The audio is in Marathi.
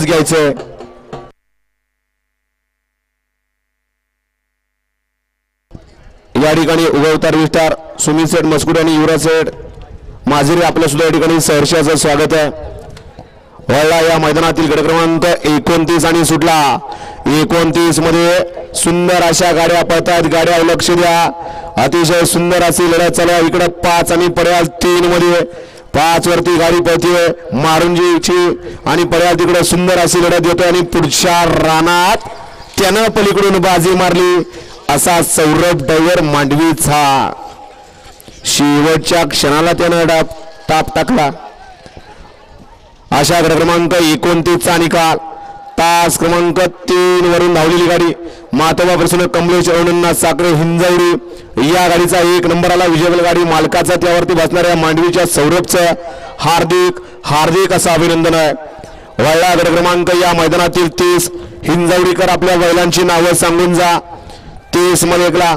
घ्यायचंय। या ठिकाणी उगवतार विस्तार सुमित सेठ मस्कुड आणि युवराज सेठ माझिरे आपल्या सुद्धा या ठिकाणी सहर्षाचं स्वागत आहे। वळला या मैदानातील गट क्रमांक 29 आणि सुटला 29 मध्ये सुंदर अशा गाड्या पळतात। गाड्या लक्ष द्या, अतिशय सुंदर अशी लढत चालू आहे। इकडे 5 आणि पड्याल 3 मध्ये 5 वरती गाडी पळतीये मारुंजीची आणि पड्याल तिकडे सुंदर अशी लढत येते आणि पुढच्या रानात त्यानं पलीकडून बाजी मारली असा सौरभ ड्रायव्हर मांडवीचा शेवटच्या क्षणाला त्यानं ताप टाकला। अशा गट क्रमांक 29 चा निकाल तास क्रमांक 3 वरून धावलेली गाडी मातोबा प्रसन्न कमलेश अरुणन्ना साखरे हिंजवडी या गाडीचा 1 नंबर आला। विजयबल गाडी मालकाचा त्यावरती बसणाऱ्या मांडवीच्या सौरभचं हार्दिक हार्दिक असं अभिनंदन आहे। वळला गट क्रमांक या मैदानातील 30 हिंजवडीकर आपल्या बैलांची नावं सांगून जा। 30 मध्ये एकला